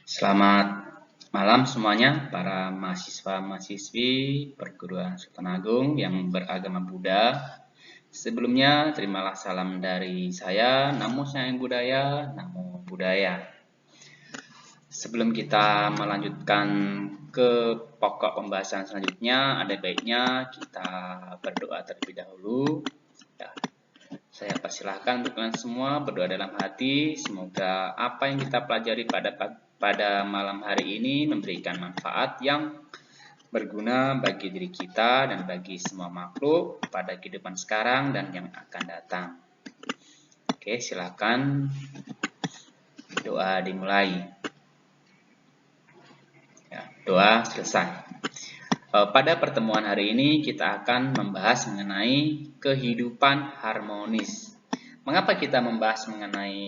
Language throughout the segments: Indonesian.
Selamat malam semuanya, para mahasiswa-mahasiswi perguruan Sultan Agung yang beragama Buddha. Sebelumnya, terimalah salam dari saya, Namo Sayang Budaya, Namo Buddhaya. Sebelum kita melanjutkan ke pokok pembahasan selanjutnya, ada baiknya kita berdoa terlebih dahulu. Ya, saya persilahkan untuk kalian semua berdoa dalam hati. Semoga apa yang kita pelajari pada malam hari ini memberikan manfaat yang berguna bagi diri kita dan bagi semua makhluk pada kehidupan sekarang dan yang akan datang. Oke, silakan doa dimulai. Ya, doa selesai. Pada pertemuan hari ini kita akan membahas mengenai kehidupan harmonis. Mengapa kita membahas mengenai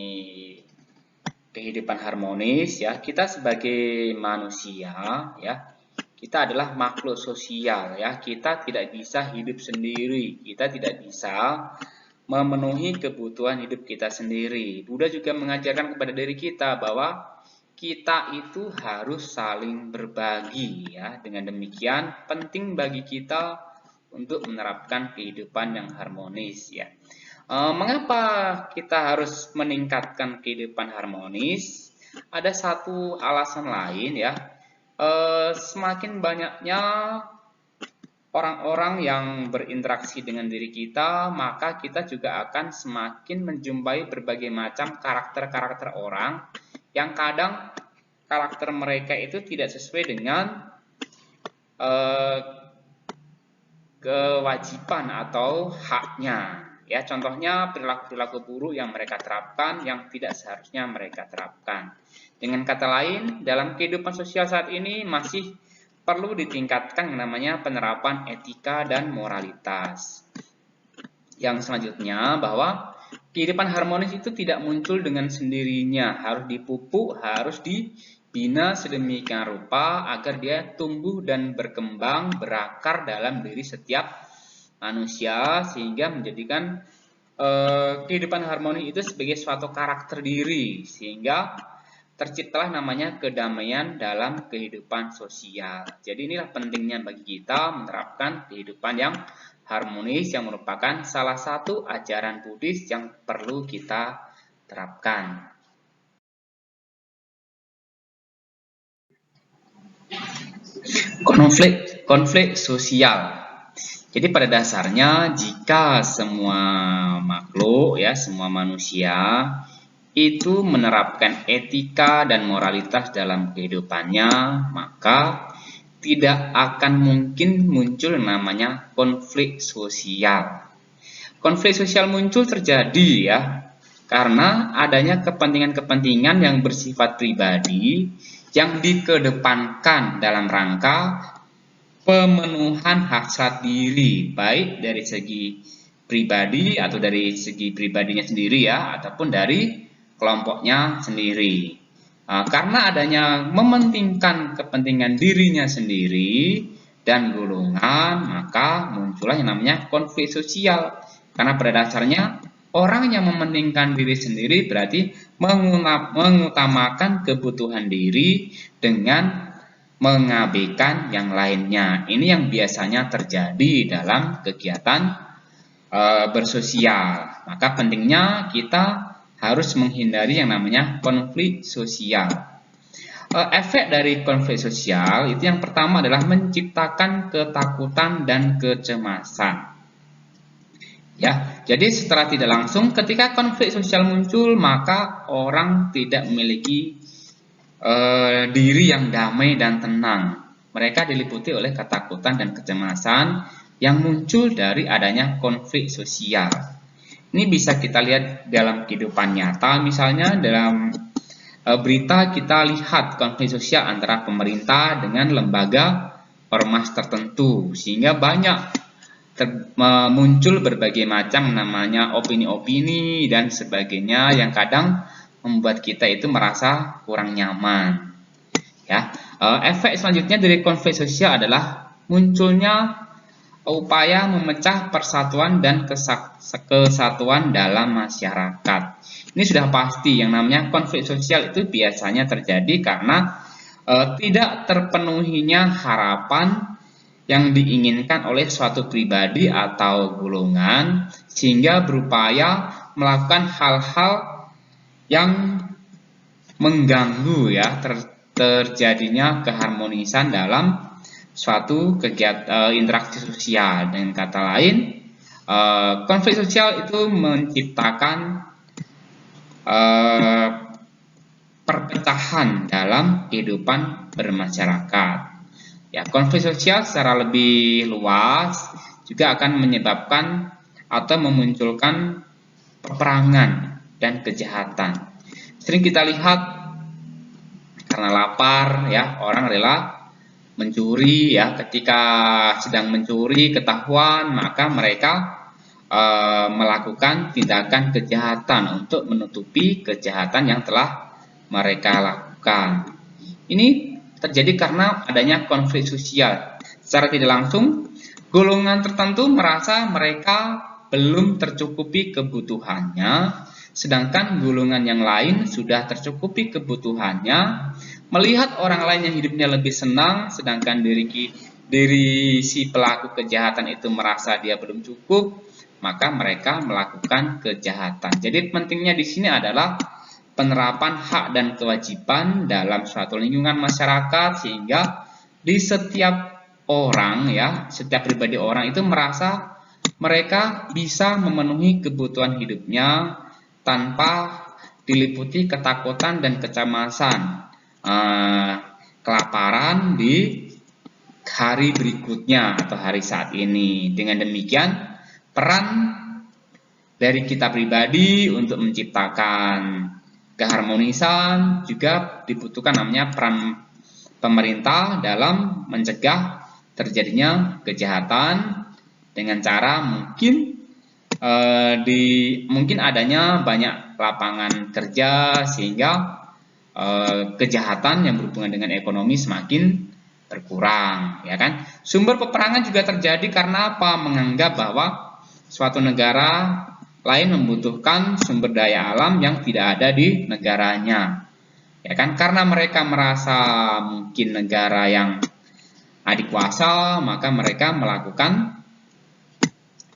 kehidupan harmonis? Ya, kita sebagai manusia, ya, kita adalah makhluk sosial, ya. Kita tidak bisa hidup sendiri. Kita tidak bisa memenuhi kebutuhan hidup kita sendiri. Buddha juga mengajarkan kepada diri kita bahwa kita itu harus saling berbagi, ya. Dengan demikian penting bagi kita untuk menerapkan kehidupan yang harmonis, ya. Mengapa kita harus meningkatkan kehidupan harmonis? Ada satu alasan lain, ya. Semakin banyaknya orang-orang yang berinteraksi dengan diri kita, maka kita juga akan semakin menjumpai berbagai macam karakter-karakter orang yang kadang karakter mereka itu tidak sesuai dengan kewajiban atau haknya. Ya, contohnya perilaku-perilaku buruk yang mereka terapkan yang tidak seharusnya mereka terapkan. Dengan kata lain, dalam kehidupan sosial saat ini masih perlu ditingkatkan yang namanya penerapan etika dan moralitas. Yang selanjutnya bahwa kehidupan harmonis itu tidak muncul dengan sendirinya, harus dipupuk, harus dibina sedemikian rupa agar dia tumbuh dan berkembang, berakar dalam diri setiap manusia sehingga menjadikan kehidupan harmonis itu sebagai suatu karakter diri sehingga terciptalah namanya kedamaian dalam kehidupan sosial. Jadi inilah pentingnya bagi kita menerapkan kehidupan yang harmonis yang merupakan salah satu ajaran Buddhis yang perlu kita terapkan. Konflik sosial. Jadi pada dasarnya jika semua makhluk, ya, semua manusia itu menerapkan etika dan moralitas dalam kehidupannya, maka tidak akan mungkin muncul namanya konflik sosial. Konflik sosial muncul terjadi, ya, karena adanya kepentingan-kepentingan yang bersifat pribadi yang dikedepankan dalam rangka pemenuhan hasrat diri, baik dari segi pribadi atau dari segi pribadinya sendiri, ya, ataupun dari kelompoknya sendiri. Karena adanya mementingkan kepentingan dirinya sendiri dan golongan, maka muncullah yang namanya konflik sosial. Karena pada dasarnya orang yang mementingkan diri sendiri berarti mengutamakan kebutuhan diri dengan mengabaikan yang lainnya. Ini yang biasanya terjadi dalam kegiatan bersosial. Maka pentingnya kita harus menghindari yang namanya konflik sosial. Efek dari konflik sosial itu yang pertama adalah menciptakan ketakutan dan kecemasan. Ya, jadi setelah tidak langsung ketika konflik sosial muncul maka orang tidak memiliki diri yang damai dan tenang. Mereka diliputi oleh ketakutan dan kecemasan yang muncul dari adanya konflik sosial. Ini bisa kita lihat dalam kehidupan nyata, misalnya dalam berita kita lihat konflik sosial antara pemerintah dengan lembaga ormas tertentu, sehingga banyak muncul berbagai macam namanya opini-opini dan sebagainya yang kadang membuat kita itu merasa kurang nyaman. Ya, efek selanjutnya dari konflik sosial adalah munculnya upaya memecah persatuan dan kesatuan dalam masyarakat. Ini sudah pasti, yang namanya konflik sosial itu biasanya terjadi karena tidak terpenuhinya harapan yang diinginkan oleh suatu pribadi atau golongan, sehingga berupaya melakukan hal-hal yang mengganggu ya terjadinya keharmonisan dalam suatu kegiatan interaksi sosial. Dengan kata lain, konflik sosial itu menciptakan perpecahan dalam kehidupan bermasyarakat. Ya, konflik sosial secara lebih luas juga akan menyebabkan atau memunculkan peperangan dan kejahatan. Sering kita lihat karena lapar ya, orang rela mencuri ya, ketika sedang mencuri ketahuan, maka mereka melakukan tindakan kejahatan untuk menutupi kejahatan yang telah mereka lakukan. Ini terjadi karena adanya konflik sosial. Secara tidak langsung, golongan tertentu merasa mereka belum tercukupi kebutuhannya, sedangkan golongan yang lain sudah tercukupi kebutuhannya. Melihat orang lain yang hidupnya lebih senang, sedangkan diri si pelaku kejahatan itu merasa dia belum cukup, maka mereka melakukan kejahatan. Jadi pentingnya di sini adalah penerapan hak dan kewajiban dalam suatu lingkungan masyarakat, sehingga di setiap orang ya, setiap pribadi orang itu merasa mereka bisa memenuhi kebutuhan hidupnya tanpa diliputi ketakutan dan kecemasan, kelaparan di hari berikutnya atau hari saat ini. Dengan demikian, peran dari kita pribadi untuk menciptakan keharmonisan juga dibutuhkan, namanya peran pemerintah dalam mencegah terjadinya kejahatan dengan cara mungkin adanya banyak lapangan kerja, sehingga kejahatan yang berhubungan dengan ekonomi semakin berkurang, ya kan? Sumber peperangan juga terjadi karena apa? Menganggap bahwa suatu negara lain membutuhkan sumber daya alam yang tidak ada di negaranya, ya kan? Karena mereka merasa mungkin negara yang adikuasa, maka mereka melakukan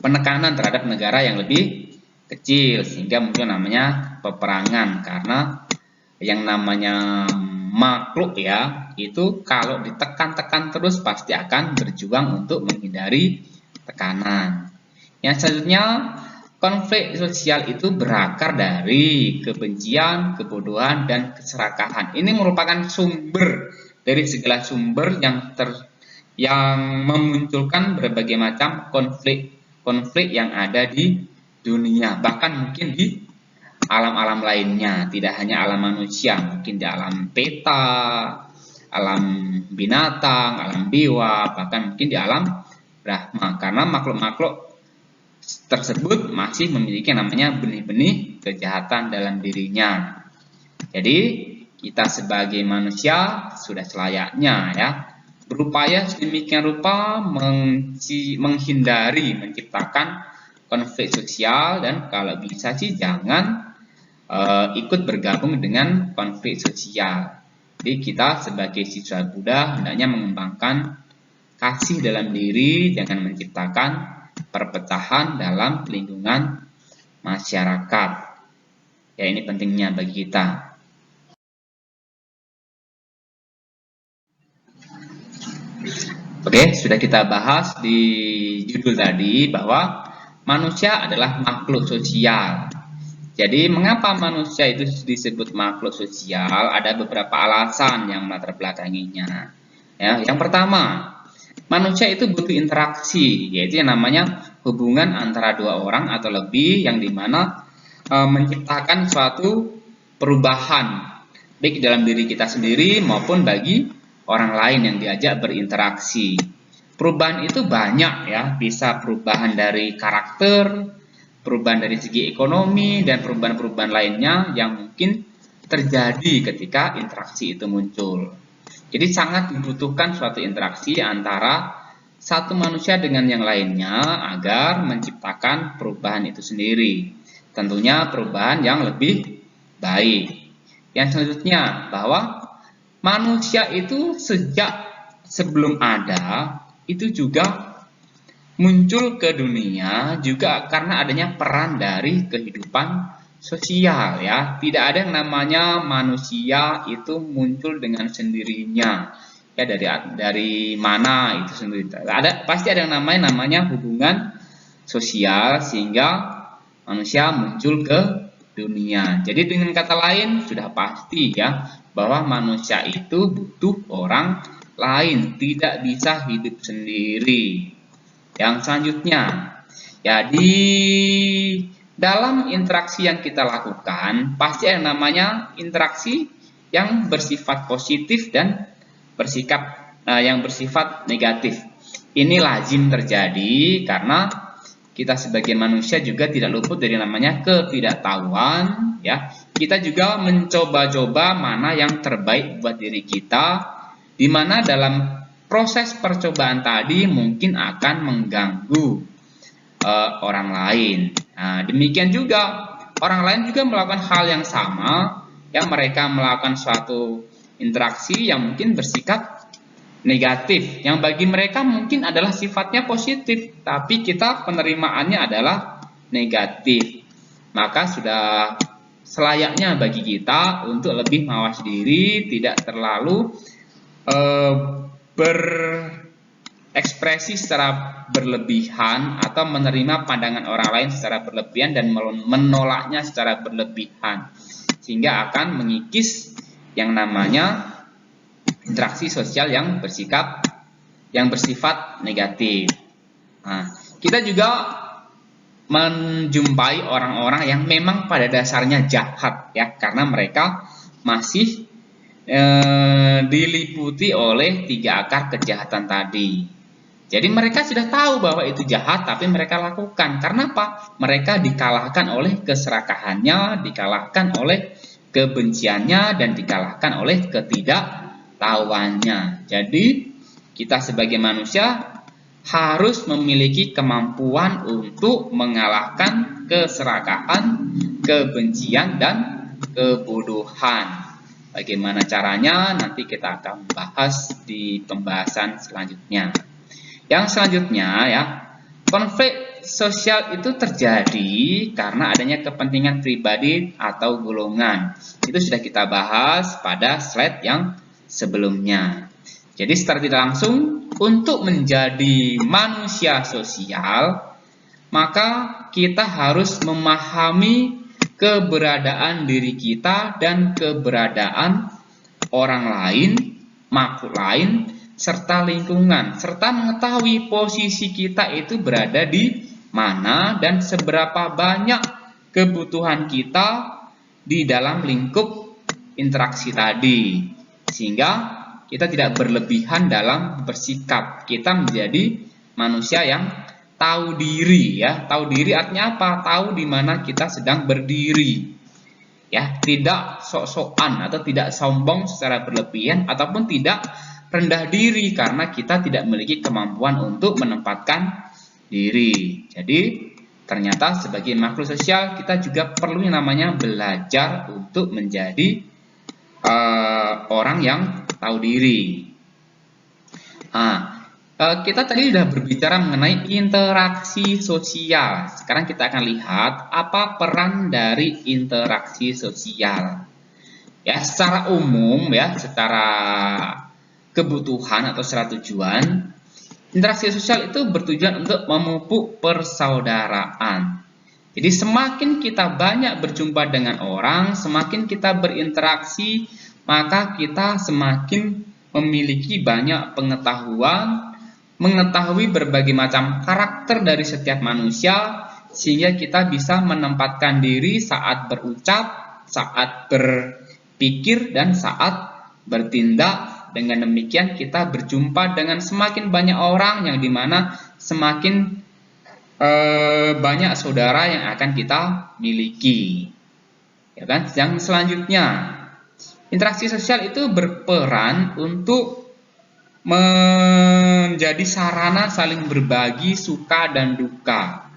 penekanan terhadap negara yang lebih kecil, sehingga muncul namanya peperangan. Karena yang namanya makhluk ya, itu kalau ditekan-tekan terus pasti akan berjuang untuk menghindari tekanan. Yang selanjutnya, konflik sosial itu berakar dari kebencian, kebodohan, dan keserakahan. Ini merupakan sumber dari segala sumber yang memunculkan berbagai macam konflik yang ada di dunia, bahkan mungkin di alam-alam lainnya, tidak hanya alam manusia, mungkin di alam peta, alam binatang, alam dewa, bahkan mungkin di alam Brahma, karena makhluk-makhluk tersebut masih memiliki namanya benih-benih kejahatan dalam dirinya. Jadi kita sebagai manusia sudah selayaknya ya berupaya sedemikian rupa menghindari menciptakan konflik sosial, dan kalau bisa sih jangan ikut bergabung dengan konflik sosial. Jadi kita sebagai siswa Buddha hendaknya mengembangkan kasih dalam diri, jangan menciptakan perpecahan dalam lingkungan masyarakat. Ya, ini pentingnya bagi kita. Oke, sudah kita bahas di judul tadi bahwa manusia adalah makhluk sosial. Jadi mengapa manusia itu disebut makhluk sosial? Ada beberapa alasan yang melatar belakanginya. Ya, yang pertama, manusia itu butuh interaksi, yaitu yang namanya hubungan antara dua orang atau lebih, yang dimana menciptakan suatu perubahan baik dalam diri kita sendiri maupun bagi orang lain yang diajak berinteraksi. Perubahan itu banyak ya, bisa perubahan dari karakter, perubahan dari segi ekonomi, dan perubahan-perubahan lainnya yang mungkin terjadi ketika interaksi itu muncul. Jadi sangat dibutuhkan suatu interaksi antara satu manusia dengan yang lainnya agar menciptakan perubahan itu sendiri. Tentunya perubahan yang lebih baik. Yang selanjutnya, bahwa manusia itu sejak sebelum ada itu juga muncul ke dunia juga karena adanya peran dari kehidupan sosial, ya. Tidak ada yang namanya manusia itu muncul dengan sendirinya. Ya, dari mana itu sendiri. Pasti ada yang namanya hubungan sosial sehingga manusia muncul ke dunia. Jadi dengan kata lain sudah pasti ya bahwa manusia itu butuh orang lain, tidak bisa hidup sendiri. Yang selanjutnya, jadi dalam interaksi yang kita lakukan pasti ada namanya interaksi yang bersifat positif dan yang bersifat negatif. Ini lazim terjadi karena kita sebagai manusia juga tidak luput dari namanya ketidaktahuan, ya. Kita juga mencoba-coba mana yang terbaik buat diri kita, di mana dalam proses percobaan tadi mungkin akan mengganggu orang lain. Nah, demikian juga orang lain juga melakukan hal yang sama, yang mereka melakukan suatu interaksi yang mungkin bersikap negatif, yang bagi mereka mungkin adalah sifatnya positif, tapi kita penerimaannya adalah negatif. Maka sudah selayaknya bagi kita untuk lebih mawas diri, tidak terlalu berekspresi secara berlebihan atau menerima pandangan orang lain secara berlebihan dan menolaknya secara berlebihan, sehingga akan mengikis yang namanya interaksi sosial yang bersifat negatif. Nah, kita juga menjumpai orang-orang yang memang pada dasarnya jahat, ya, karena mereka masih diliputi oleh 3 akar kejahatan tadi. Jadi mereka sudah tahu bahwa itu jahat, tapi mereka lakukan. Karena apa? Mereka dikalahkan oleh keserakahannya, dikalahkan oleh kebenciannya, dan dikalahkan oleh ketidaktahuannya. Jadi kita sebagai manusia harus memiliki kemampuan untuk mengalahkan keserakahan, kebencian, dan kebodohan. Bagaimana caranya? Nanti kita akan bahas di pembahasan selanjutnya. Yang selanjutnya, ya, konflik sosial itu terjadi karena adanya kepentingan pribadi atau golongan. Itu sudah kita bahas pada slide yang sebelumnya. Jadi secara tidak langsung, untuk menjadi manusia sosial, maka kita harus memahami keberadaan diri kita dan keberadaan orang lain, makhluk lain, serta lingkungan, serta mengetahui posisi kita itu berada di mana dan seberapa banyak kebutuhan kita di dalam lingkup interaksi tadi, sehingga kita tidak berlebihan dalam bersikap. Kita menjadi manusia yang tahu diri, ya. Tahu diri artinya apa? Tahu di mana kita sedang berdiri. Ya, tidak sok-sokan atau tidak sombong secara berlebihan ataupun tidak rendah diri karena kita tidak memiliki kemampuan untuk menempatkan diri. Jadi, ternyata sebagai makhluk sosial kita juga perlu yang namanya belajar untuk menjadi orang yang tahu diri. Kita tadi sudah berbicara mengenai interaksi sosial. Sekarang kita akan lihat apa peran dari interaksi sosial. Ya, secara umum, ya, secara kebutuhan atau secara tujuan, interaksi sosial itu bertujuan untuk memupuk persaudaraan. Jadi semakin kita banyak berjumpa dengan orang, semakin kita berinteraksi, maka kita semakin memiliki banyak pengetahuan, mengetahui berbagai macam karakter dari setiap manusia, sehingga kita bisa menempatkan diri saat berucap, saat berpikir, dan saat bertindak. Dengan demikian kita berjumpa dengan semakin banyak orang, yang dimana semakin banyak saudara yang akan kita miliki, ya kan? Yang selanjutnya, interaksi sosial itu berperan untuk menjadi sarana saling berbagi suka dan duka.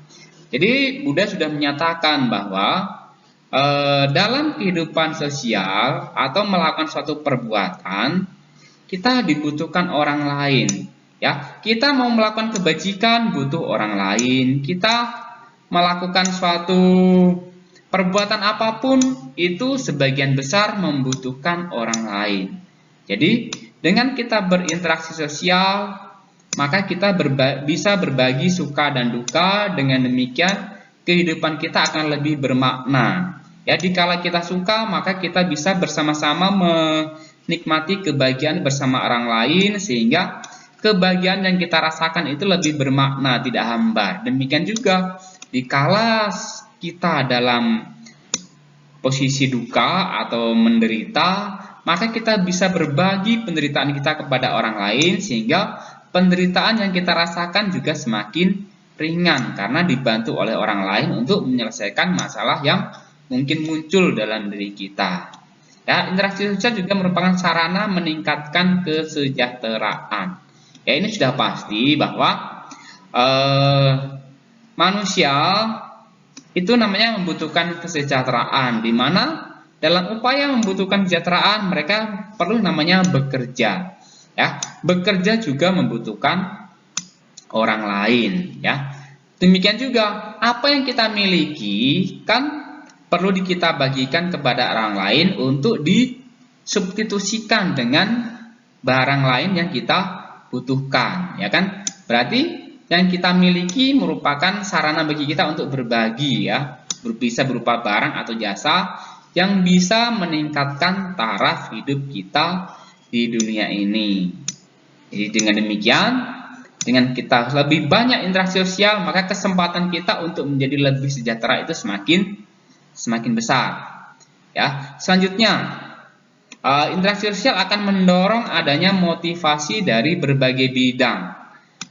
Jadi Buddha sudah menyatakan bahwa dalam kehidupan sosial atau melakukan suatu perbuatan, kita dibutuhkan orang lain. Ya, kita mau melakukan kebajikan butuh orang lain. Kita melakukan suatu perbuatan apapun itu sebagian besar membutuhkan orang lain. Jadi dengan kita berinteraksi sosial, maka kita bisa berbagi suka dan duka. Dengan demikian kehidupan kita akan lebih bermakna. Ya, dikala kita suka, maka kita bisa bersama-sama menikmati kebahagiaan bersama orang lain, sehingga kebahagiaan yang kita rasakan itu lebih bermakna, tidak hambar. Demikian juga dikala kita dalam posisi duka atau menderita, maka kita bisa berbagi penderitaan kita kepada orang lain, sehingga penderitaan yang kita rasakan juga semakin ringan karena dibantu oleh orang lain untuk menyelesaikan masalah yang mungkin muncul dalam diri kita. Ya, interaksi sosial juga merupakan sarana meningkatkan kesejahteraan. Ya, ini sudah pasti bahwa manusia itu namanya membutuhkan kesejahteraan, di mana dalam upaya membutuhkan kesejahteraan mereka perlu namanya bekerja. Ya, bekerja juga membutuhkan orang lain. Ya, demikian juga apa yang kita miliki kan perlu kita bagikan kepada orang lain untuk disubstitusikan dengan barang lain yang kita butuhkan, ya kan? Berarti yang kita miliki merupakan sarana bagi kita untuk berbagi, ya, bisa berupa barang atau jasa yang bisa meningkatkan taraf hidup kita di dunia ini. Jadi dengan demikian, dengan kita lebih banyak interaksi sosial, maka kesempatan kita untuk menjadi lebih sejahtera itu semakin besar. Ya, selanjutnya interaksi sosial akan mendorong adanya motivasi dari berbagai bidang.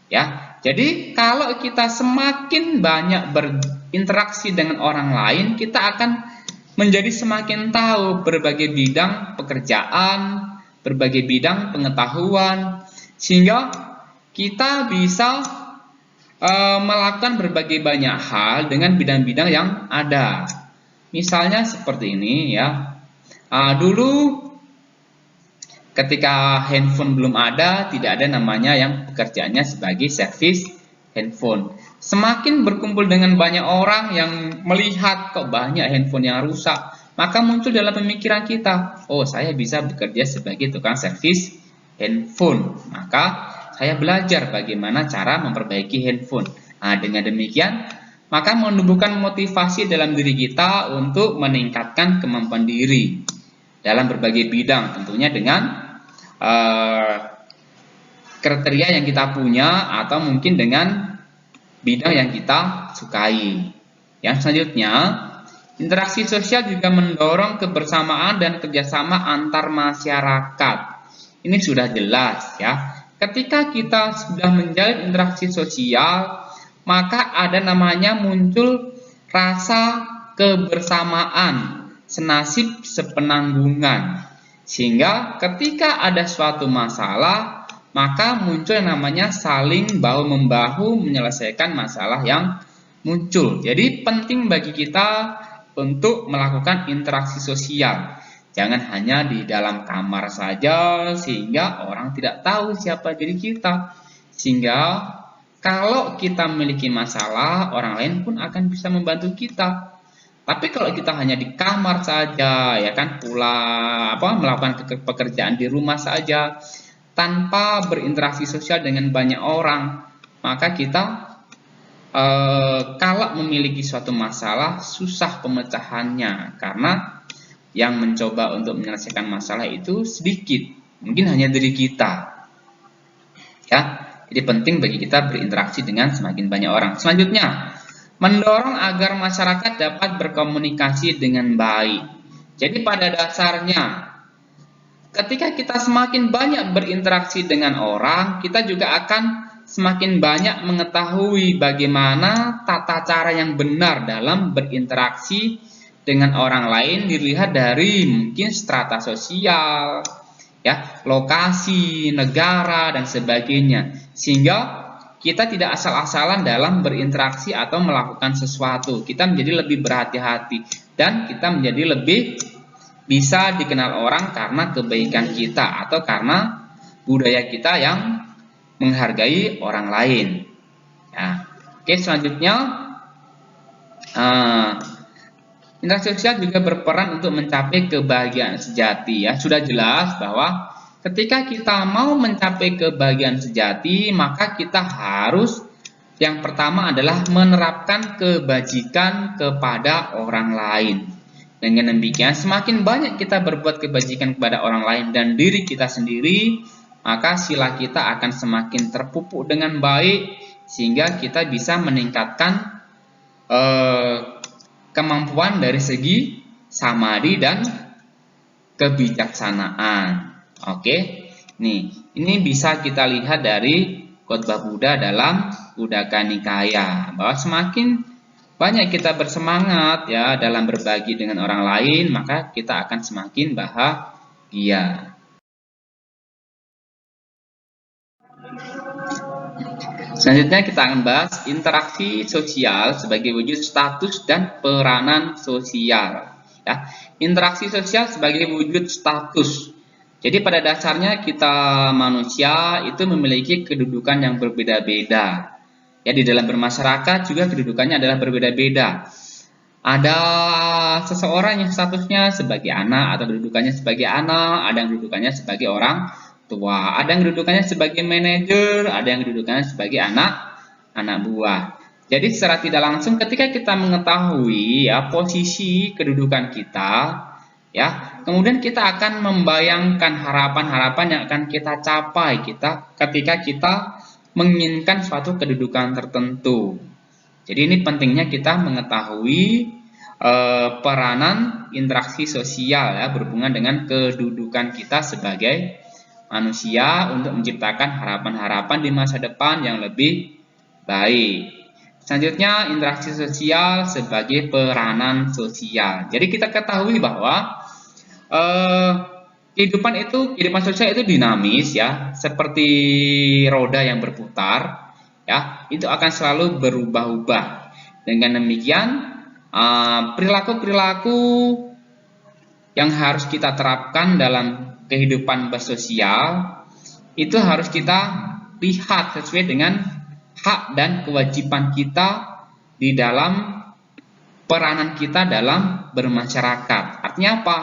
Ya, jadi kalau kita semakin banyak berinteraksi dengan orang lain, kita akan menjadi semakin tahu berbagai bidang pekerjaan, berbagai bidang pengetahuan, sehingga kita bisa melakukan berbagai banyak hal dengan bidang-bidang yang ada. Misalnya seperti ini, ya. Dulu ketika handphone belum ada, tidak ada namanya yang pekerjaannya sebagai servis handphone. Semakin berkumpul dengan banyak orang yang melihat kok banyak handphone yang rusak, maka muncul dalam pemikiran kita, oh saya bisa bekerja sebagai tukang servis handphone. Maka saya belajar bagaimana cara memperbaiki handphone. Dengan demikian, maka menumbuhkan motivasi dalam diri kita untuk meningkatkan kemampuan diri dalam berbagai bidang, tentunya dengan kriteria yang kita punya atau mungkin dengan bidang yang kita sukai. Yang selanjutnya, interaksi sosial juga mendorong kebersamaan dan kerjasama antar masyarakat. Ini sudah jelas, ya. Ketika kita sudah menjalin interaksi sosial, maka ada namanya muncul rasa kebersamaan, senasib sepenanggungan. Sehingga ketika ada suatu masalah, maka muncul yang namanya saling bahu-membahu menyelesaikan masalah yang muncul. Jadi penting bagi kita untuk melakukan interaksi sosial. Jangan hanya di dalam kamar saja sehingga orang tidak tahu siapa diri kita. Sehingga kalau kita memiliki masalah, orang lain pun akan bisa membantu kita. Tapi kalau kita hanya di kamar saja, ya kan, melakukan pekerjaan di rumah saja, tanpa berinteraksi sosial dengan banyak orang, maka kita kalau memiliki suatu masalah susah pemecahannya, karena yang mencoba untuk menyelesaikan masalah itu sedikit, mungkin hanya diri kita. Ya, jadi penting bagi kita berinteraksi dengan semakin banyak orang. Selanjutnya, mendorong agar masyarakat dapat berkomunikasi dengan baik. Jadi pada dasarnya, ketika kita semakin banyak berinteraksi dengan orang, kita juga akan semakin banyak mengetahui bagaimana tata cara yang benar dalam berinteraksi dengan orang lain, dilihat dari mungkin strata sosial, ya, lokasi, negara, dan sebagainya. Sehingga kita tidak asal-asalan dalam berinteraksi atau melakukan sesuatu. Kita menjadi lebih berhati-hati dan kita menjadi lebih bisa dikenal orang karena kebaikan kita atau karena budaya kita yang menghargai orang lain. Ya. Oke, selanjutnya interaksi sosial juga berperan untuk mencapai kebahagiaan sejati. Ya, sudah jelas bahwa ketika kita mau mencapai kebahagiaan sejati, maka kita harus yang pertama adalah menerapkan kebajikan kepada orang lain. Dengan demikian, semakin banyak kita berbuat kebajikan kepada orang lain dan diri kita sendiri, maka sila kita akan semakin terpupuk dengan baik, sehingga kita bisa meningkatkan kemampuan dari segi samadhi dan kebijaksanaan. Oke, nih ini bisa kita lihat dari khotbah Buddha dalam Uddaka Nikaya bahwa semakin banyak kita bersemangat ya dalam berbagi dengan orang lain, maka kita akan semakin bahagia. Selanjutnya kita akan bahas interaksi sosial sebagai wujud status dan peranan sosial. Ya, interaksi sosial sebagai wujud status. Jadi pada dasarnya kita manusia itu memiliki kedudukan yang berbeda-beda. Ya, di dalam bermasyarakat juga kedudukannya adalah berbeda-beda. Ada seseorang yang statusnya sebagai anak atau kedudukannya sebagai anak, ada yang kedudukannya sebagai orang tua, ada yang kedudukannya sebagai manajer, ada yang kedudukannya sebagai anak buah. Jadi secara tidak langsung ketika kita mengetahui ya posisi kedudukan kita, ya, kemudian kita akan membayangkan harapan-harapan yang akan kita capai ketika kita menginginkan suatu kedudukan tertentu. Jadi ini pentingnya kita mengetahui peranan interaksi sosial ya berhubungan dengan kedudukan kita sebagai manusia untuk menciptakan harapan-harapan di masa depan yang lebih baik. Selanjutnya interaksi sosial sebagai peranan sosial. Jadi kita ketahui bahwa kehidupan sosial itu dinamis ya, seperti roda yang berputar ya, itu akan selalu berubah-ubah. Dengan demikian perilaku-perilaku yang harus kita terapkan dalam kehidupan bersosial itu harus kita lihat sesuai dengan hak dan kewajiban kita di dalam peranan kita dalam bermasyarakat. Artinya apa?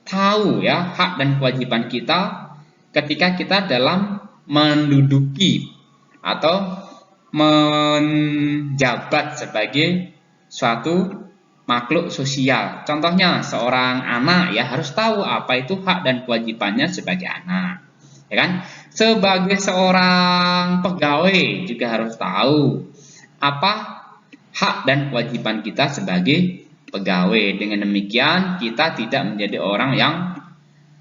Tahu ya hak dan kewajiban kita ketika kita dalam menduduki atau menjabat sebagai suatu makhluk sosial. Contohnya seorang anak ya harus tahu apa itu hak dan kewajibannya sebagai anak. Ya kan? Sebagai seorang pegawai juga harus tahu apa hak dan kewajiban kita sebagai pegawai. Dengan demikian kita tidak menjadi orang yang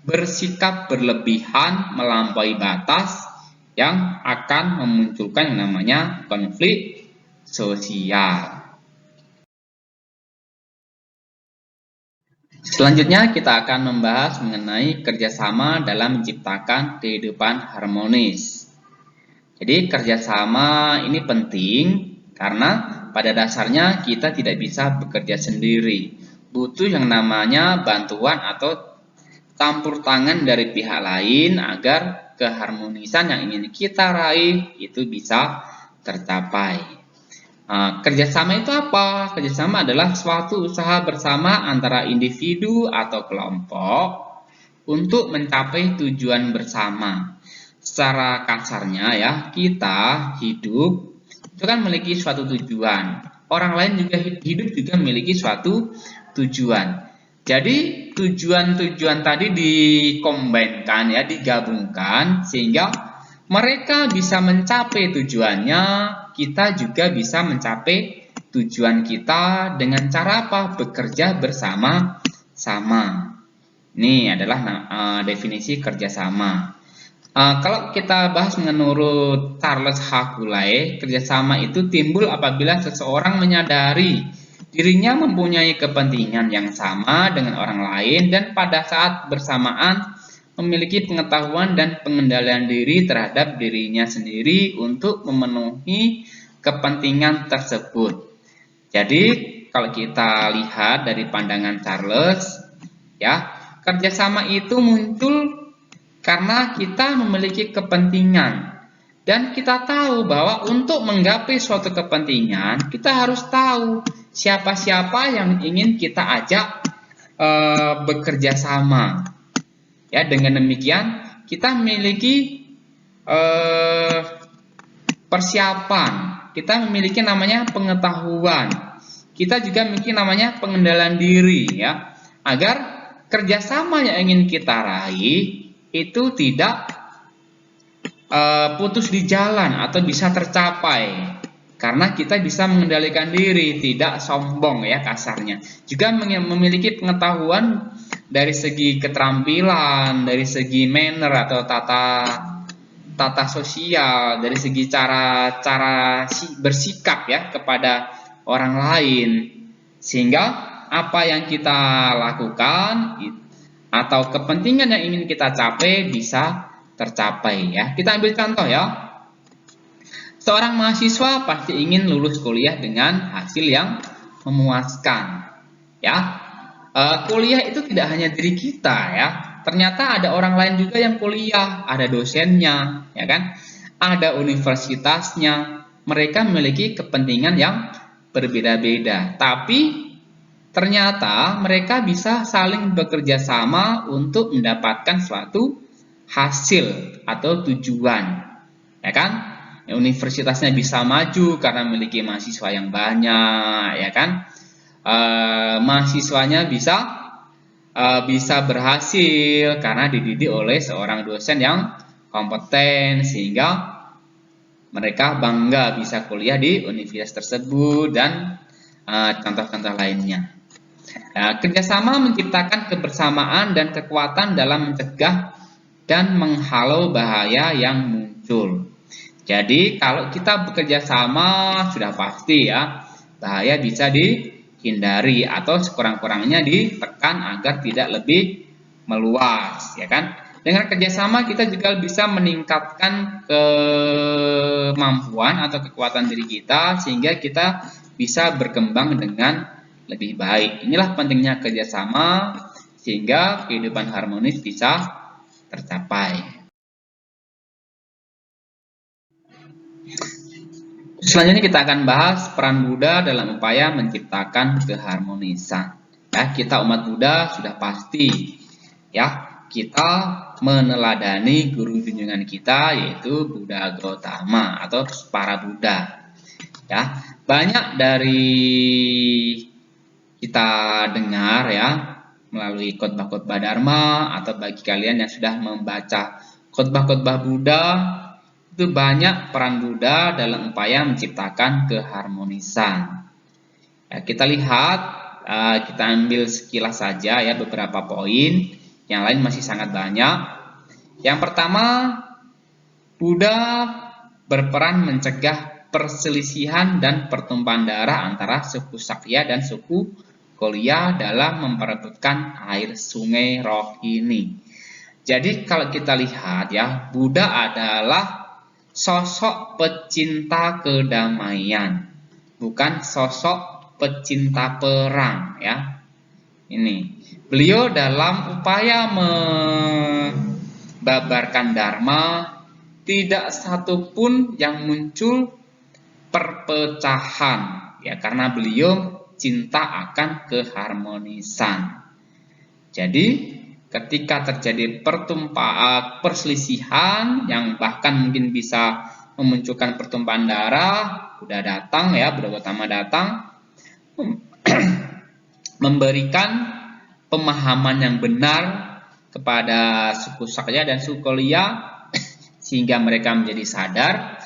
bersikap berlebihan melampaui batas yang akan memunculkan yang namanya konflik sosial. Selanjutnya kita akan membahas mengenai kerjasama dalam menciptakan kehidupan harmonis. Jadi kerjasama ini penting karena pada dasarnya kita tidak bisa bekerja sendiri. Butuh yang namanya bantuan atau campur tangan dari pihak lain agar keharmonisan yang ingin kita raih itu bisa tercapai. Kerjasama itu apa? Kerjasama adalah suatu usaha bersama antara individu atau kelompok untuk mencapai tujuan bersama. Secara kasarnya ya, kita hidup itu kan memiliki suatu tujuan. Orang lain juga hidup juga memiliki suatu tujuan. Jadi tujuan-tujuan tadi dikombinkan ya, digabungkan sehingga mereka bisa mencapai tujuannya, kita juga bisa mencapai tujuan kita dengan cara apa? Bekerja bersama-sama. Ini adalah definisi kerjasama. Kalau kita bahas menurut Charles Hakulae, kerjasama itu timbul apabila seseorang menyadari dirinya mempunyai kepentingan yang sama dengan orang lain dan pada saat bersamaan memiliki pengetahuan dan pengendalian diri terhadap dirinya sendiri untuk memenuhi kepentingan tersebut. Jadi, kalau kita lihat dari pandangan Charles, ya, kerjasama itu muncul karena kita memiliki kepentingan. Dan kita tahu bahwa untuk menggapai suatu kepentingan, kita harus tahu siapa-siapa yang ingin kita ajak bekerja sama. Ya, dengan demikian kita memiliki persiapan, kita memiliki namanya pengetahuan, kita juga memiliki namanya pengendalian diri, ya, agar kerjasama yang ingin kita raih itu tidak putus di jalan atau bisa tercapai karena kita bisa mengendalikan diri, tidak sombong, ya, kasarnya. Juga memiliki pengetahuan dari segi keterampilan, dari segi manner atau tata sosial, dari segi cara bersikap, ya, kepada orang lain, sehingga apa yang kita lakukan atau kepentingan yang ingin kita capai bisa tercapai, ya. Kita ambil contoh, ya. Seorang mahasiswa pasti ingin lulus kuliah dengan hasil yang memuaskan, ya. Kuliah itu tidak hanya diri kita, ya. Ternyata ada orang lain juga yang kuliah, ada dosennya, ya kan? Ada universitasnya. Mereka memiliki kepentingan yang berbeda-beda, tapi ternyata mereka bisa saling bekerja sama untuk mendapatkan suatu hasil atau tujuan, ya kan? Universitasnya bisa maju karena memiliki mahasiswa yang banyak, ya kan? Mahasiswanya bisa berhasil karena dididik oleh seorang dosen yang kompeten, sehingga mereka bangga bisa kuliah di universitas tersebut, dan contoh-contoh lainnya. Kerjasama menciptakan kebersamaan dan kekuatan dalam mencegah dan menghalau bahaya yang muncul. Jadi kalau kita bekerja sama, sudah pasti, ya, bahaya bisa dihindari atau sekurang-kurangnya ditekan agar tidak lebih meluas, ya kan? Dengan kerjasama kita juga bisa meningkatkan kemampuan atau kekuatan diri kita sehingga kita bisa berkembang dengan lebih baik. Inilah pentingnya kerjasama sehingga kehidupan harmonis bisa tercapai. Selanjutnya kita akan bahas peran Buddha dalam upaya menciptakan keharmonisan. Ya, kita umat Buddha sudah pasti, ya, kita meneladani guru junjungan kita yaitu Buddha Gautama atau para Buddha. Ya, banyak dari kita dengar, ya, melalui khotbah-khotbah Dharma atau bagi kalian yang sudah membaca khotbah-khotbah Buddha, itu banyak peran Buddha dalam upaya menciptakan keharmonisan. Ya, kita lihat, kita ambil sekilas saja, ya, beberapa poin, yang lain masih sangat banyak. Yang pertama, Buddha berperan mencegah perselisihan dan pertumpahan darah antara suku Sakya dan suku Kolya dalam memperebutkan air sungai Rohini. Jadi kalau kita lihat, ya, Buddha adalah sosok pecinta kedamaian, bukan sosok pecinta perang, ya. Ini beliau dalam upaya membabarkan Dharma, tidak satupun yang muncul perpecahan, ya, karena beliau cinta akan keharmonisan. Jadi ketika terjadi perselisihan yang bahkan mungkin bisa memunculkan pertumpahan darah, Buddha datang, ya, Buddha Gautama datang memberikan pemahaman yang benar kepada suku Sakya dan suku Kolya sehingga mereka menjadi sadar,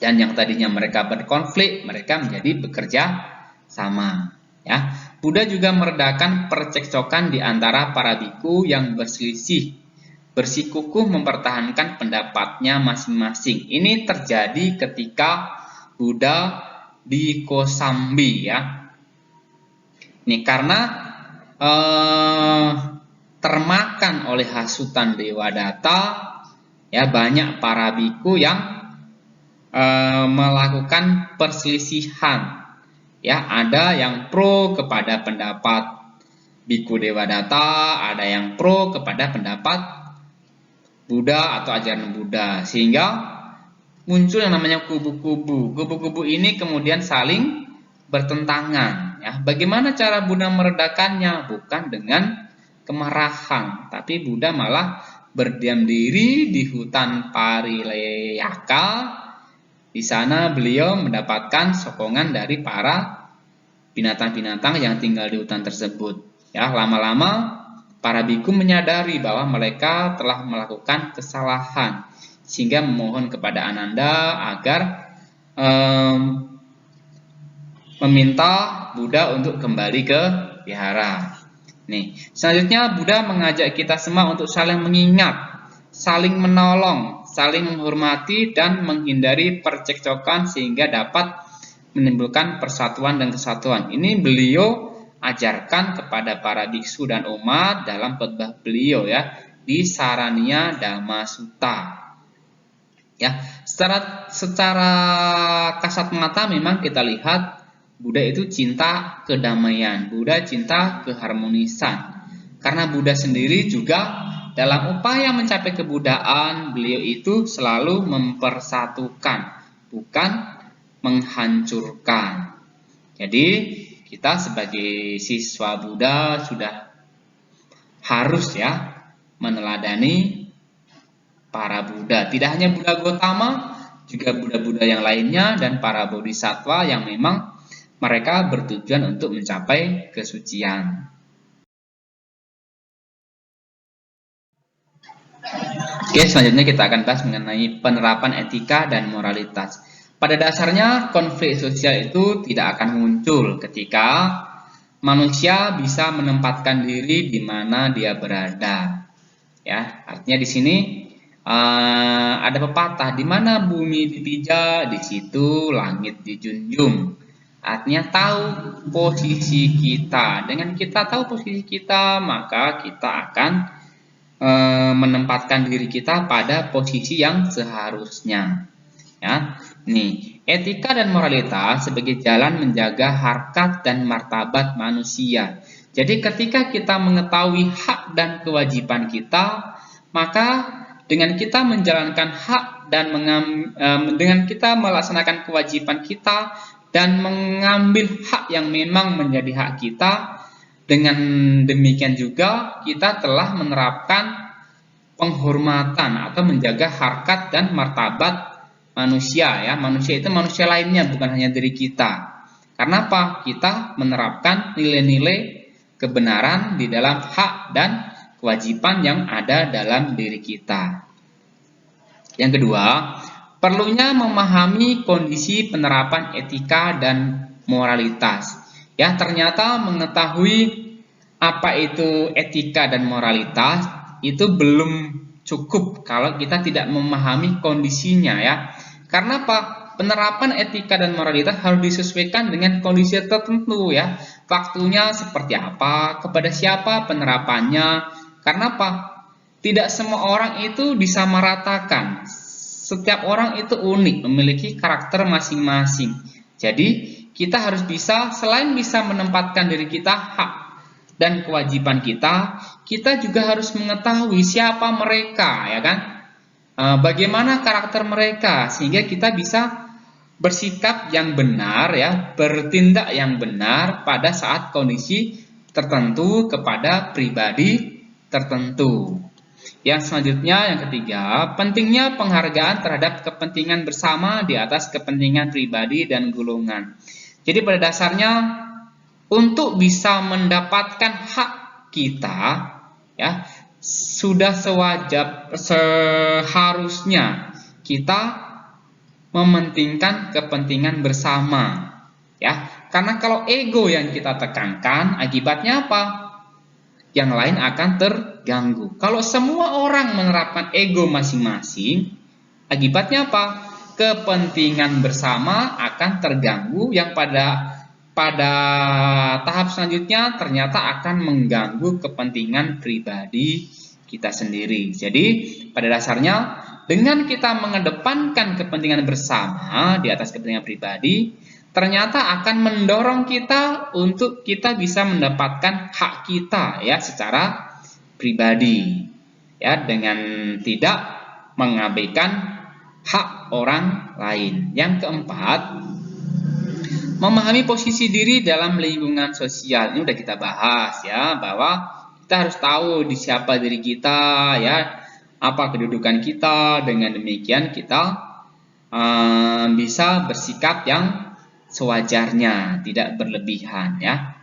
dan yang tadinya mereka berkonflik mereka menjadi bekerja sama, ya. Buddha juga meredakan percekcokan di antara para biku yang bersikukuh mempertahankan pendapatnya masing-masing. Ini terjadi ketika Buddha di Kosambi, ya. Ini karena termakan oleh hasutan Dewadatta, ya banyak para biku yang melakukan perselisihan. Ya, ada yang pro kepada pendapat Biku Dewadatta, ada yang pro kepada pendapat Buddha atau ajaran Buddha, sehingga muncul yang namanya kubu-kubu. Kubu-kubu ini kemudian saling bertentangan. Ya, bagaimana cara Buddha meredakannya? Bukan dengan kemarahan, tapi Buddha malah berdiam diri di hutan Parileyaka. Di sana beliau mendapatkan sokongan dari para binatang-binatang yang tinggal di hutan tersebut. Ya, lama-lama para biku menyadari bahwa mereka telah melakukan kesalahan, sehingga memohon kepada Ananda agar meminta Buddha untuk kembali ke wihara. Nih, selanjutnya Buddha mengajak kita semua untuk saling mengingat, saling menolong, saling menghormati dan menghindari percekcokan sehingga dapat menimbulkan persatuan dan kesatuan. Ini beliau ajarkan kepada para biksu dan umat dalam khotbah beliau ya di Saraniya Dhamma Sutta. Ya, secara kasat mata memang kita lihat Buddha itu cinta kedamaian, Buddha cinta keharmonisan. Karena Buddha sendiri juga dalam upaya mencapai kebuddhaan, beliau itu selalu mempersatukan, bukan menghancurkan. Jadi, kita sebagai siswa Buddha sudah harus ya meneladani para Buddha. Tidak hanya Buddha Gautama, juga Buddha-Buddha yang lainnya dan para bodhisattva yang memang mereka bertujuan untuk mencapai kesucian. Oke, selanjutnya kita akan bahas mengenai penerapan etika dan moralitas. Pada dasarnya, konflik sosial itu tidak akan muncul ketika manusia bisa menempatkan diri di mana dia berada. Ya, artinya di sini ada pepatah, di mana bumi dipijak, di situ langit dijunjung. Artinya tahu posisi kita. Dengan kita tahu posisi kita, maka kita akan menempatkan diri kita pada posisi yang seharusnya. Ya, nih, etika dan moralitas sebagai jalan menjaga harkat dan martabat manusia. Jadi ketika kita mengetahui hak dan kewajiban kita, maka dengan kita menjalankan hak dan dengan kita melaksanakan kewajiban kita dan mengambil hak yang memang menjadi hak kita, dengan demikian juga kita telah menerapkan penghormatan atau menjaga harkat dan martabat manusia ya. Manusia itu manusia lainnya, bukan hanya diri kita. Karena apa? Kita menerapkan nilai-nilai kebenaran di dalam hak dan kewajiban yang ada dalam diri kita. Yang kedua, perlunya memahami kondisi penerapan etika dan moralitas. Ya, ternyata mengetahui apa itu etika dan moralitas itu belum cukup kalau kita tidak memahami kondisinya ya. Karena apa? Penerapan etika dan moralitas harus disesuaikan dengan kondisi tertentu ya. Waktunya seperti apa, kepada siapa penerapannya. Karena apa? Tidak semua orang itu disamaratakan. Setiap orang itu unik, memiliki karakter masing-masing. Jadi kita harus bisa, selain bisa menempatkan diri kita hak dan kewajiban kita, kita juga harus mengetahui siapa mereka, ya kan? Bagaimana karakter mereka, sehingga kita bisa bersikap yang benar, ya, bertindak yang benar pada saat kondisi tertentu kepada pribadi tertentu. Yang selanjutnya, yang ketiga, pentingnya penghargaan terhadap kepentingan bersama di atas kepentingan pribadi dan golongan. Jadi pada dasarnya untuk bisa mendapatkan hak kita ya sudah seharusnya kita mementingkan kepentingan bersama ya. Karena kalau ego yang kita tekankan, akibatnya apa? Yang lain akan terganggu. Kalau semua orang menerapkan ego masing-masing, akibatnya apa? Kepentingan bersama akan terganggu yang pada pada tahap selanjutnya ternyata akan mengganggu kepentingan pribadi kita sendiri. Jadi pada dasarnya dengan kita mengedepankan kepentingan bersama di atas kepentingan pribadi, ternyata akan mendorong kita untuk kita bisa mendapatkan hak kita ya secara pribadi ya, dengan tidak mengabaikan hak orang lain. Yang keempat, memahami posisi diri dalam lingkungan sosial. Ini udah kita bahas ya, bahwa kita harus tahu di siapa diri kita ya, apa kedudukan kita. Dengan demikian kita bisa bersikap yang sewajarnya, tidak berlebihan ya.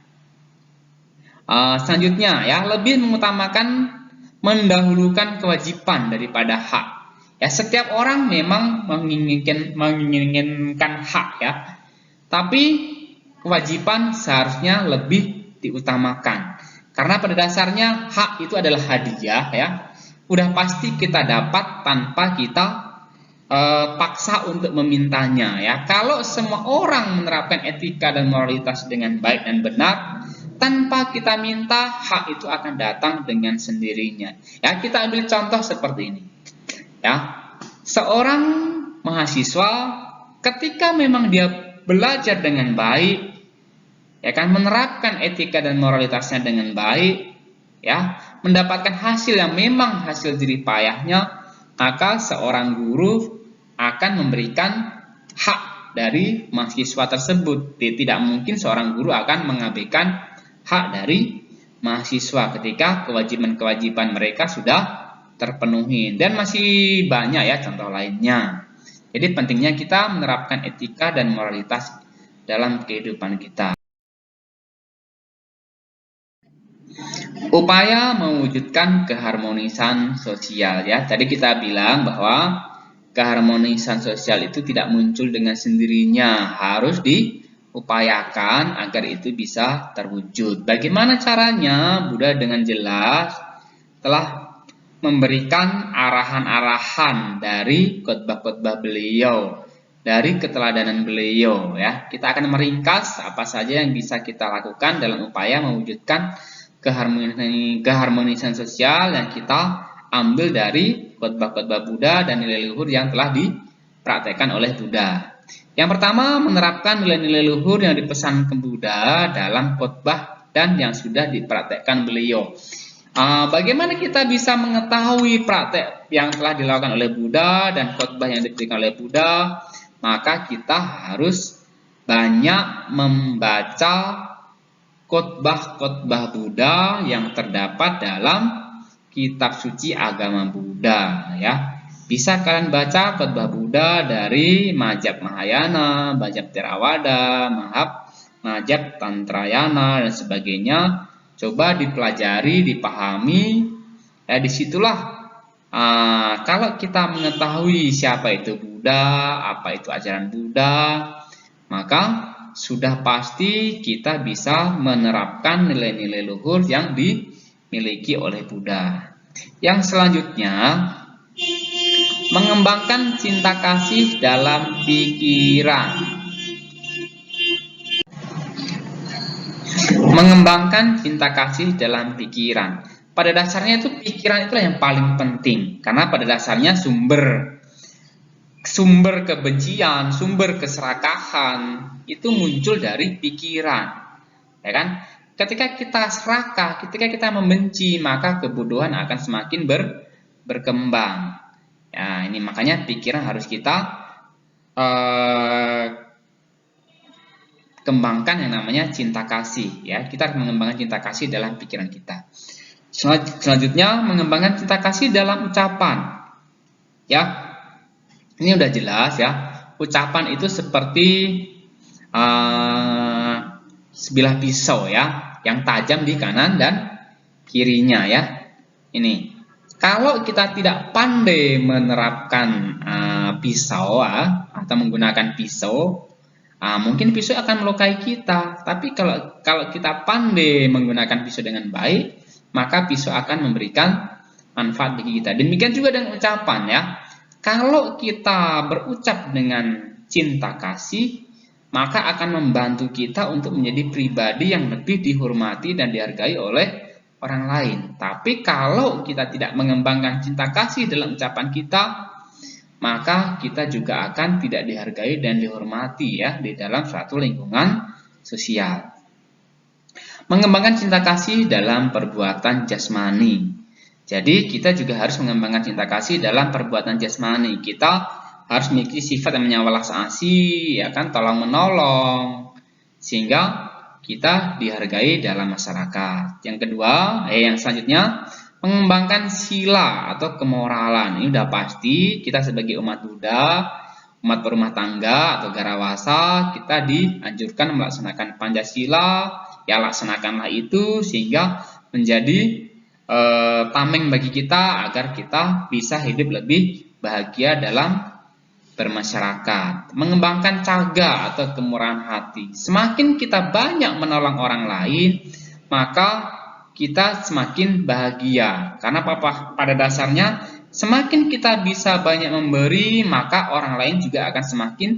Selanjutnya ya, lebih mengutamakan mendahulukan kewajiban daripada hak. Ya, setiap orang memang menginginkan hak ya, tapi kewajiban seharusnya lebih diutamakan. Karena pada dasarnya hak itu adalah hadiah ya, udah pasti kita dapat tanpa kita paksa untuk memintanya ya. Kalau semua orang menerapkan etika dan moralitas dengan baik dan benar, tanpa kita minta, hak itu akan datang dengan sendirinya. Ya, kita ambil contoh seperti ini. Ya, seorang mahasiswa ketika memang dia belajar dengan baik, ya kan, menerapkan etika dan moralitasnya dengan baik, ya, mendapatkan hasil yang memang hasil jerih payahnya, maka seorang guru akan memberikan hak dari mahasiswa tersebut. Tidak mungkin seorang guru akan mengabaikan hak dari mahasiswa ketika kewajiban-kewajiban mereka sudah terpenuhi. Dan masih banyak ya contoh lainnya. Jadi pentingnya kita menerapkan etika dan moralitas dalam kehidupan kita. Upaya mewujudkan keharmonisan sosial ya. Tadi kita bilang bahwa keharmonisan sosial itu tidak muncul dengan sendirinya, harus diupayakan agar itu bisa terwujud. Bagaimana caranya? Buddha dengan jelas telah memberikan arahan-arahan dari khotbah-khotbah beliau, dari keteladanan beliau ya. Kita akan meringkas apa saja yang bisa kita lakukan dalam upaya mewujudkan keharmonisan sosial yang kita ambil dari khotbah-khotbah Buddha dan nilai luhur yang telah dipraktekkan oleh Buddha. Yang pertama, menerapkan nilai-nilai luhur yang dipesankan Buddha dalam khotbah dan yang sudah dipraktekkan beliau. Bagaimana kita bisa mengetahui praktek yang telah dilakukan oleh Buddha dan khotbah yang diberikan oleh Buddha? Maka kita harus banyak membaca khotbah-khotbah Buddha yang terdapat dalam kitab suci agama Buddha ya. Bisa kalian baca khotbah Buddha dari Majjhima Mahayana, Majjhima Theravada, Majjhima Tantrayana dan sebagainya. Coba dipelajari, dipahami. Ya, disitulah kalau kita mengetahui siapa itu Buddha, apa itu ajaran Buddha, maka sudah pasti kita bisa menerapkan nilai-nilai luhur yang dimiliki oleh Buddha. Yang selanjutnya, mengembangkan cinta kasih dalam pikiran. Mengembangkan cinta kasih dalam pikiran. Pada dasarnya itu pikiran itulah yang paling penting, karena pada dasarnya sumber kebencian, sumber keserakahan itu muncul dari pikiran, ya kan? Ketika kita serakah, ketika kita membenci, maka kebodohan akan semakin berkembang. Ya, ini makanya pikiran harus kita kembangkan yang namanya cinta kasih. Ya, kita harus mengembangkan cinta kasih dalam pikiran kita. Selanjutnya, mengembangkan cinta kasih dalam ucapan. Ya. Ini udah jelas ya, ucapan itu seperti sebilah pisau ya, yang tajam di kanan dan kirinya ya. Ini, kalau kita tidak pandai menerapkan pisau atau menggunakan pisau, mungkin pisau akan melukai kita. Tapi kalau kita pandai menggunakan pisau dengan baik, maka pisau akan memberikan manfaat bagi kita. Demikian juga dengan ucapan ya. Kalau kita berucap dengan cinta kasih, maka akan membantu kita untuk menjadi pribadi yang lebih dihormati dan dihargai oleh orang lain. Tapi kalau kita tidak mengembangkan cinta kasih dalam ucapan kita, maka kita juga akan tidak dihargai dan dihormati ya di dalam suatu lingkungan sosial. Mengembangkan cinta kasih dalam perbuatan jasmani. Jadi kita juga harus mengembangkan cinta kasih dalam perbuatan jasmani. Kita harus memiliki sifat yang menyawalas asih, ya kan, tolong menolong, sehingga kita dihargai dalam masyarakat. Yang kedua, yang selanjutnya, mengembangkan sila atau kemoralan. Ini udah pasti kita sebagai umat Buddha, umat berumah tangga atau garawasa, kita dianjurkan melaksanakan Pancasila. Ya, laksanakanlah itu sehingga menjadi tameng bagi kita agar kita bisa hidup lebih bahagia dalam bermasyarakat. Mengembangkan caga atau kemurahan hati. Semakin kita banyak menolong orang lain, maka kita semakin bahagia. Karena pada dasarnya semakin kita bisa banyak memberi, maka orang lain juga akan semakin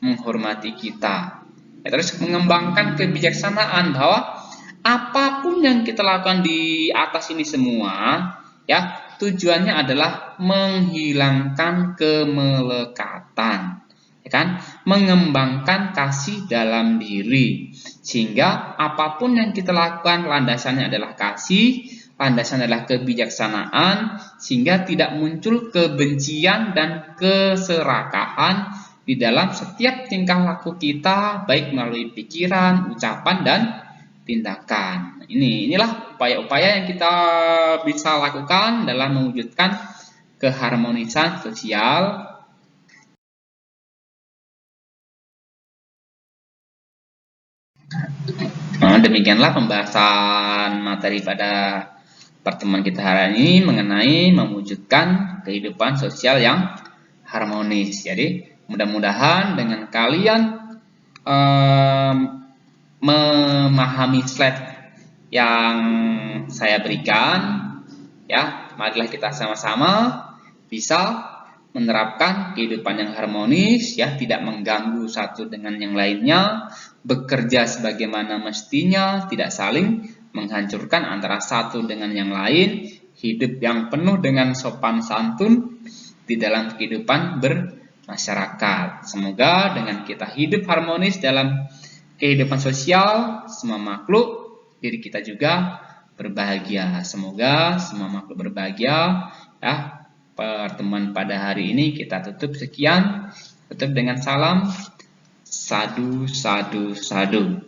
menghormati kita. Ya, terus mengembangkan kebijaksanaan, bahwa apapun yang kita lakukan di atas ini semua, ya, tujuannya adalah menghilangkan kemelekatan, ya kan? Mengembangkan kasih dalam diri, sehingga apapun yang kita lakukan landasannya adalah kasih, landasannya adalah kebijaksanaan, sehingga tidak muncul kebencian dan keserakahan di dalam setiap tingkah laku kita, baik melalui pikiran, ucapan, dan tindakan. Inilah upaya-upaya yang kita bisa lakukan dalam mewujudkan keharmonisan sosial. Demikianlah pembahasan materi pada pertemuan kita hari ini mengenai mewujudkan kehidupan sosial yang harmonis. Jadi mudah-mudahan dengan kalian memahami slide yang saya berikan, ya, marilah kita sama-sama bisa menerapkan kehidupan yang harmonis, ya, tidak mengganggu satu dengan yang lainnya, bekerja sebagaimana mestinya, tidak saling menghancurkan antara satu dengan yang lain, hidup yang penuh dengan sopan santun di dalam kehidupan bermasyarakat. Semoga dengan kita hidup harmonis dalam kehidupan sosial, semua makhluk, diri kita juga berbahagia. Semoga semua makhluk berbahagia. Ya, pertemuan pada hari ini kita tutup sekian. Tutup dengan salam. Sadu, sadu, sadu.